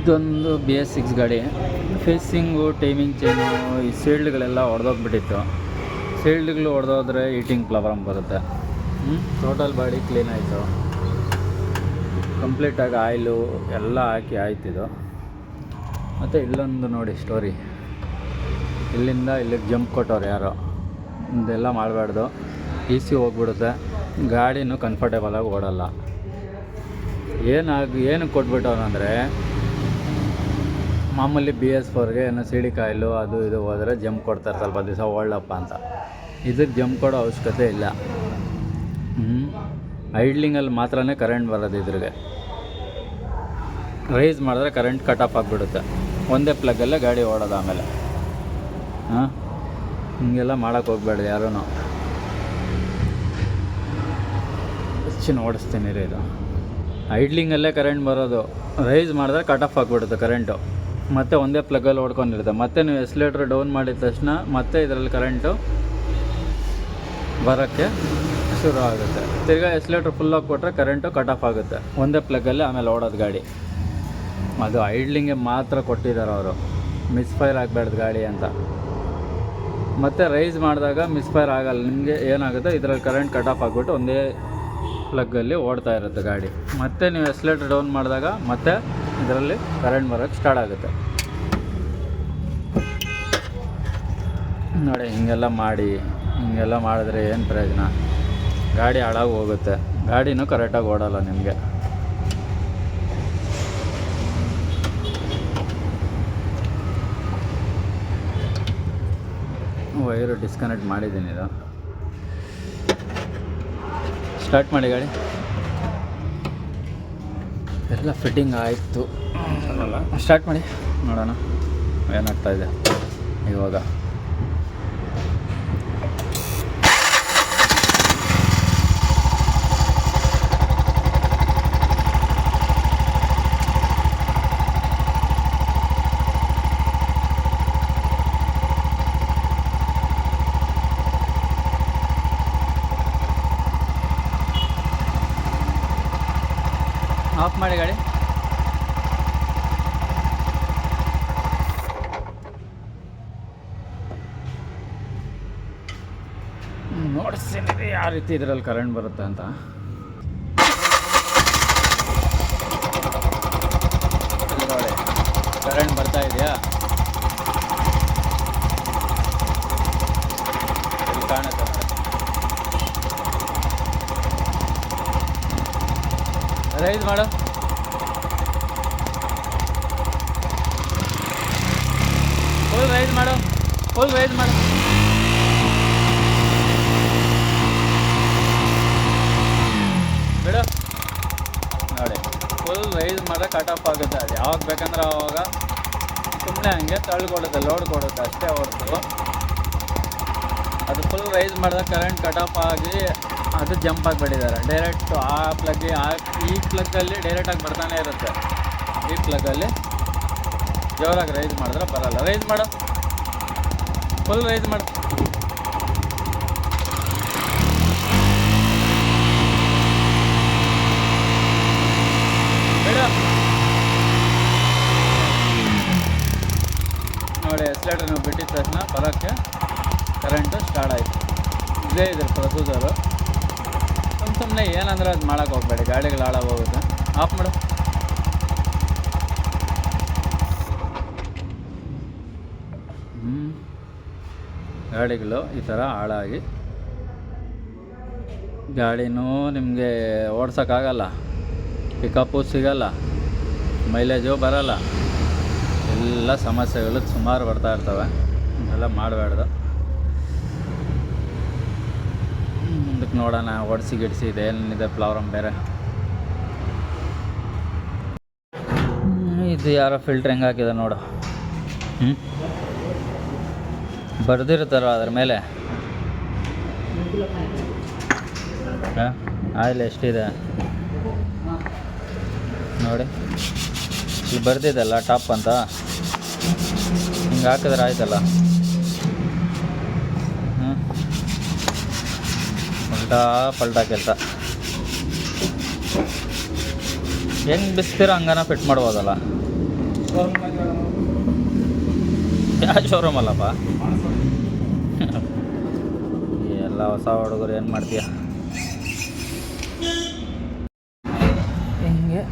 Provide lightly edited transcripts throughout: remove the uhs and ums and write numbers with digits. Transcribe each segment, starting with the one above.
ಇದೊಂದು BS6 ಗಾಡಿ. Facing, timing chain, ಈ ಸೀಲ್ಡ್ಗಳೆಲ್ಲ ಹೊಡೆದೋಗ್ಬಿಟ್ಟಿತ್ತು. ಸೀಲ್ಡ್ಗಳು ಹೊಡೆದೋದ್ರೆ ಹೀಟಿಂಗ್ ಪ್ರಾಬ್ಲಮ್ ಬರುತ್ತೆ. ಟೋಟಲ್ ಬಾಡಿ ಕ್ಲೀನ್ ಆಯಿತು. ಕಂಪ್ಲೀಟಾಗಿ ಆಯಿಲು ಎಲ್ಲ ಹಾಕಿ ಆಯ್ತಿದ್ದು. ಮತ್ತು ಇಲ್ಲೊಂದು ನೋಡಿ ಸ್ಟೋರಿ, ಇಲ್ಲಿಂದ ಇಲ್ಲಿಗೆ ಜಂಪ್ ಕೊಟ್ಟವ್ರು ಯಾರೋ. ಇದೆಲ್ಲ ಮಾಡಬಾರ್ದು, EC ಹೋಗ್ಬಿಡುತ್ತೆ, ಗಾಡಿನೂ ಕಂಫರ್ಟೇಬಲಾಗಿ ಓಡಲ್ಲ. ಏನಕ್ಕೆ ಕೊಟ್ಬಿಟ್ಟವ್ರು ಅಂದರೆ, ಮಾಮೂಲಿ BS4ಗೆ ಏನೋ CD ಕಾಯಿಲು ಅದು ಇದು ಹೋದರೆ ಜಂಪ್ ಕೊಡ್ತಾರೆ ಸ್ವಲ್ಪ ದಿವಸ ಓಡಲಪ್ಪ ಅಂತ. ಇದಕ್ಕೆ ಜಂಪ್ ಕೊಡೋ ಅವಶ್ಯಕತೆ ಇಲ್ಲ. ಐಡ್ಲಿಂಗಲ್ಲಿ ಮಾತ್ರನೇ ಕರೆಂಟ್ ಬರೋದು. ಇದ್ರಿಗೆ ರೈಸ್ ಮಾಡಿದ್ರೆ ಕರೆಂಟ್ ಕಟ್ ಆಫ್ ಆಗಿಬಿಡುತ್ತೆ. ಒಂದೇ ಪ್ಲಗ್ಗಲ್ಲೇ ಗಾಡಿ ಓಡೋದು. ಆಮೇಲೆ ಹಿಂಗೆಲ್ಲ ಮಾಡೋಕ್ಕೆ ಹೋಗ್ಬೇಡ್ದು ಯಾರೂ. ಹೆಚ್ಚಿನ ಓಡಿಸ್ತೀನಿ ರೀ. ಇದು ಐಡ್ಲಿಂಗಲ್ಲೇ ಕರೆಂಟ್ ಬರೋದು. ರೈಸ್ ಮಾಡಿದ್ರೆ ಕಟ್ ಆಫ್ ಆಗಿಬಿಡುತ್ತೆ ಕರೆಂಟು. ಮತ್ತು ಒಂದೇ ಪ್ಲಗ್ಗಲ್ಲಿ ಓಡ್ಕೊಂಡಿರುತ್ತೆ. ಮತ್ತು ನೀವು ಎಕ್ಸಲೇಟರ್ ಡೌನ್ ಮಾಡಿದ ತಕ್ಷಣ ಮತ್ತೆ ಇದರಲ್ಲಿ ಕರೆಂಟು ಬರೋಕ್ಕೆ ಶುರು ಆಗುತ್ತೆ. ತಿರ್ಗಾ ಎಕ್ಸಲೇಟರ್ ಫುಲ್ಲಾಗಿ ಕೊಟ್ಟರೆ ಕರೆಂಟು ಕಟ್ ಆಫ್ ಆಗುತ್ತೆ. ಒಂದೇ ಪ್ಲಗ್ಗಲ್ಲೇ ಆಮೇಲೆ ಓಡೋದು ಗಾಡಿ. ಅದು ಐಡ್ಲಿಂಗ್ಗೆ ಮಾತ್ರ ಕೊಟ್ಟಿದ್ದಾರೆ ಅವರು, ಮಿಸ್ಫೈರ್ ಆಗಬಾರ್ದು ಗಾಡಿ ಅಂತ. ಮತ್ತು ರೈಸ್ ಮಾಡಿದಾಗ ಮಿಸ್ಫೈರ್ ಆಗಲ್ಲ. ನಿಮಗೆ ಏನಾಗುತ್ತೆ, ಇದರಲ್ಲಿ ಕರೆಂಟ್ ಕಟ್ ಆಫ್ ಆಗಿಬಿಟ್ಟು ಒಂದೇ ಪ್ಲಗ್ಗಲ್ಲಿ ಓಡ್ತಾ ಇರುತ್ತೆ ಗಾಡಿ. ಮತ್ತು ನೀವು ಎಕ್ಸಲೇಟರ್ ಡೌನ್ ಮಾಡಿದಾಗ ಮತ್ತೆ ಇದರಲ್ಲಿ ಕರೆಂಟ್ ಬರೋಕ್ಕೆ ಸ್ಟಾರ್ಟ್ ಆಗುತ್ತೆ. ನೋಡಿ, ಹಿಂಗೆಲ್ಲ ಮಾಡಿದ್ರೆ ಏನು ಪ್ರಯೋಜನ? ಗಾಡಿ ಹಾಳಾಗಿ ಹೋಗುತ್ತೆ, ಗಾಡಿನೂ ಕರೆಕ್ಟಾಗಿ ಓಡಲ್ಲ ನಿಮಗೆ. ವೈರು ಡಿಸ್ಕನೆಕ್ಟ್ ಮಾಡಿದ್ದೀನಿ. ಇದು ಸ್ಟಾರ್ಟ್ ಮಾಡಿ ಗಾಡಿ. ಎಲ್ಲ ಫಿಟ್ಟಿಂಗ್ ಆಯಿತು. ಸ್ಟಾರ್ಟ್ ಮಾಡಿ ನೋಡೋಣ ಏನಾಗ್ತಾಯಿದೆ ಇವಾಗ. ಆಫ್ ಮಾಡಿ ಗಾಡಿ. ನೋಡಿಸ್ತೀನಿ ಯಾವ ರೀತಿ ಇದರಲ್ಲಿ ಕರೆಂಟ್ ಬರುತ್ತೆ ಅಂತ. ನೋಡಿ, ಕರೆಂಟ್ ಬರ್ತಾ ಇದೆಯಾ? ಇಲ್ಲಿ ಕಾಣುತ್ತೆ. ರೈಸ್ ಮಾಡು. ಫುಲ್ ರೈಸ್ ಮಾಡು. ಬಿಡು. ನೋಡಿ, ಫುಲ್ ರೈಸ್ ಮಾಡಿದ್ರೆ ಕಟ್ ಆಫ್ ಆಗುತ್ತೆ. ಅದು ಯಾವಾಗ ಬೇಕಂದ್ರೆ ಆವಾಗ ಸುಮ್ಮನೆ ಹಂಗೆ ತಳ್ಳಿಕೊಡುತ್ತೆ, ಲೋಡ್ ಕೊಡುತ್ತೆ ಅಷ್ಟೇ ಹೊರತು. ಅದು ಫುಲ್ ರೈಸ್ ಮಾಡಿದಾಗ ಕರೆಂಟ್ ಕಟ್ ಆಫ್ ಆಗಿ ಅದು ಜಂಪ್ ಆಗಿಬಿಟ್ಟಿದ್ದಾರೆ. ಡೈರೆಕ್ಟು ಆ ಪ್ಲಗ್ಗೆ ಈ ಪ್ಲಗ್ಗಲ್ಲಿ ಡೈರೆಕ್ಟಾಗಿ ಬರ್ತಾನೆ ಇರುತ್ತೆ. ಈ ಪ್ಲಗ್ಗಲ್ಲಿ ಜೋರಾಗಿ ರೈಸ್ ಮಾಡಿದ್ರೆ ಬರಲ್ಲ. ರೈಸ್ ಮಾಡು, ಫುಲ್ ರೈಸ್ ಮಾಡು. ಬೇಡ ನೋಡಿ, ಎಕ್ಸಲೇಟರ್ ನೀವು ಬಿಟ್ಟಿದ ತಕ್ಷಣ ಬರೋಕ್ಕೆ ಕರೆಂಟು ಸ್ಟಾರ್ಟ್ ಆಯಿತು. ಇದೇ ಇದ್ರ ಪ್ರೊಸೀಜರು. ಸುಮ್ಮನೆ ಏನಂದ್ರೆ ಅದು ಮಾಡೋಕ್ಕೆ ಹೋಗಬೇಡಿ, ಗಾಡಿಗಳು ಹಾಳಾಗಿ ಹೋಗುತ್ತೆ. ಆಫ್ ಮಾಡು. ಗಾಡಿಗಳು ಈ ಥರ ಹಾಳಾಗಿ ಗಾಡಿನೂ ನಿಮಗೆ ಓಡ್ಸೋಕ್ಕಾಗಲ್ಲ, ಪಿಕಪ್ಪು ಸಿಗಲ್ಲ, ಮೈಲೇಜು ಬರೋಲ್ಲ. ಎಲ್ಲ ಸಮಸ್ಯೆಗಳು ಸುಮಾರು ಬರ್ತಾ ಇರ್ತವೆ. ಇದೆಲ್ಲ ಮಾಡಬಾರ್ದು. ಮುಂದಕ್ಕೆ ನೋಡೋಣ, ಓಡಿಸಿ ಗಿಡಿಸಿ ಇದೆ ಏನಿದೆ ಪ್ರಾಬ್ಲಮ್ ಬೇರೆ. ಇದು ಯಾರೋ ಫಿಲ್ಟ್ರ್ ಹೆಂಗೆ ಹಾಕಿದೆ ನೋಡು. ಬರ್ದಿರ್ತಾರೋ ಅದ್ರ ಮೇಲೆ ಆಯಿಲ್ ಎಷ್ಟಿದೆ ನೋಡಿ. ಇಲ್ಲಿ ಬರ್ದಿದ್ದಲ್ಲ ಟಾಪ್ ಅಂತ, ಹಿಂಗೆ ಹಾಕಿದ್ರೆ ಆಯ್ತಲ್ಲ. ಪಲ್ಟಾ ಕೆಲಸ. ಹೆಂಗೆ ಬಿಸ್ತೀರ ಹಂಗನ ಫಿಟ್ ಮಾಡ್ಬೋದಲ್ಲ. ಯಾವ ಶೋರೂಮ್ ಅಲ್ಲಪ್ಪ, ಎಲ್ಲ ಹೊಸ ಹುಡುಗರು ಏನು ಮಾಡ್ತೀಯ. ಹಿಂಗೆ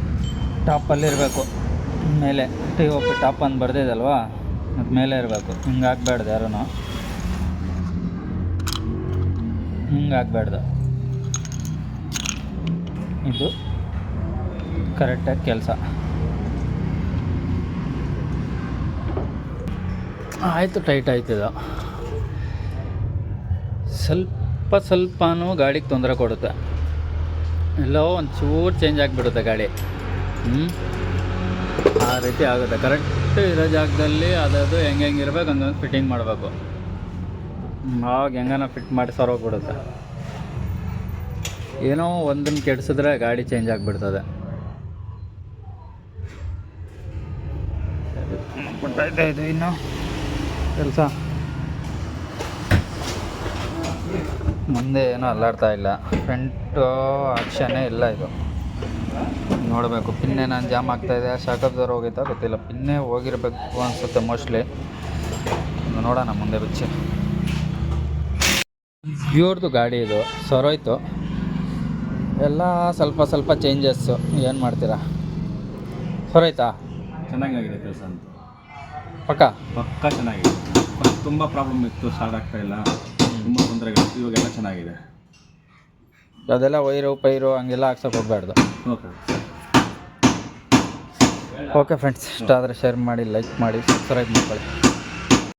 ಟಾಪಲ್ಲಿರಬೇಕು, ಮೇಲೆ ಟಿ ಒ ಪಿ ಟಾಪ್ ಅಂತ ಬರ್ದಿದಲ್ವಾ, ಅದು ಮೇಲೆ ಇರಬೇಕು. ಹಿಂಗೆ ಹಾಕ್ಬೇಡ್ದು ಯಾರೂ, ಹಿಂಗೆ ಹಾಕ್ಬೇಡ್ದು. ಇದು ಕರೆಕ್ಟಾಗಿ ಕೆಲಸ ಆಯಿತು. ಟೈಟ್ ಆಯ್ತಿದ್ದು ಸ್ವಲ್ಪನೂ ಗಾಡಿಗೆ ತೊಂದರೆ ಕೊಡುತ್ತೆ. ಎಲ್ಲೋ ಒಂಚೂರು ಚೇಂಜ್ ಆಗಿಬಿಡುತ್ತೆ ಗಾಡಿ. ಆ ರೀತಿ ಆಗುತ್ತೆ. ಕರೆಕ್ಟ್ ಇರೋ ಜಾಗದಲ್ಲಿ ಅದು ಹೆಂಗಿರ್ಬೇಕು ಹಂಗೆ ಫಿಟ್ಟಿಂಗ್ ಮಾಡಬೇಕು. ಆವಾಗ ಹೆಂಗನ ಫಿಟ್ ಮಾಡಿ ಸರೋಗ್ಬಿಡುತ್ತೆ. ಏನೋ ಒಂದನ್ನು ಕೆಡಿಸಿದ್ರೆ ಗಾಡಿ ಚೇಂಜ್ ಆಗಿಬಿಡ್ತದೆ. ಗೊತ್ತಾಯ್ತಾ ಇದು ಇನ್ನು ಕೆಲಸ. ಮುಂದೆ ಏನೂ ಅಲ್ಲಾಡ್ತಾ ಇಲ್ಲ, ಫ್ರಂಟು ಆಕ್ಷನ್ನೇ ಇಲ್ಲ. ಇದು ನೋಡಬೇಕು. ಪಿನ್ನೆ ನಾನು ಜಾಮ್ ಆಗ್ತಾಯಿದೆ, ಶಾಕಬ್ದವ್ರು ಹೋಗಿತ್ತಾ ಗೊತ್ತಿಲ್ಲ. ಪಿನ್ನೇ ಹೋಗಿರಬೇಕು ಅನಿಸುತ್ತೆ ಮೋಸ್ಟ್ಲಿ. ನೋಡೋಣ ಮುಂದೆ ಬಿಚ್ಚಿ. ಇವ್ರದ್ದು ಗಾಡಿ ಇದು ಸರೋಯ್ತು. ಎಲ್ಲ ಸ್ವಲ್ಪ ಚೇಂಜಸ್ಸು. ಏನು ಮಾಡ್ತೀರಾ? ಸರೋಯ್ತಾ? ಚೆನ್ನಾಗಿದೆ ಕೆಲಸ ಅಂತ ಪಕ್ಕ ಚೆನ್ನಾಗಿದೆ. ತುಂಬ ಪ್ರಾಬ್ಲಮ್ ಇತ್ತು, ಸ್ಟಾರ್ಟ್ ಆಗ್ತಾಯಿಲ್ಲ, ತುಂಬ ತೊಂದರೆಗಳಿತ್ತು. ಇವಾಗೆಲ್ಲ ಚೆನ್ನಾಗಿದೆ. ಅದೆಲ್ಲ ವೈರು ಪೈರು ಹಂಗೆಲ್ಲ ಹಾಕ್ಸೋಕೆ ಹೋಗ್ಬಾರ್ದು. ಓಕೆ ಫ್ರೆಂಡ್ಸ್, ಇಷ್ಟ ಆದರೆ ಶೇರ್ ಮಾಡಿ, ಲೈಕ್ ಮಾಡಿ, ಸಬ್ಸ್ಕ್ರೈಬ್ ಮಾಡ್ಕೊಳ್ಳಿ.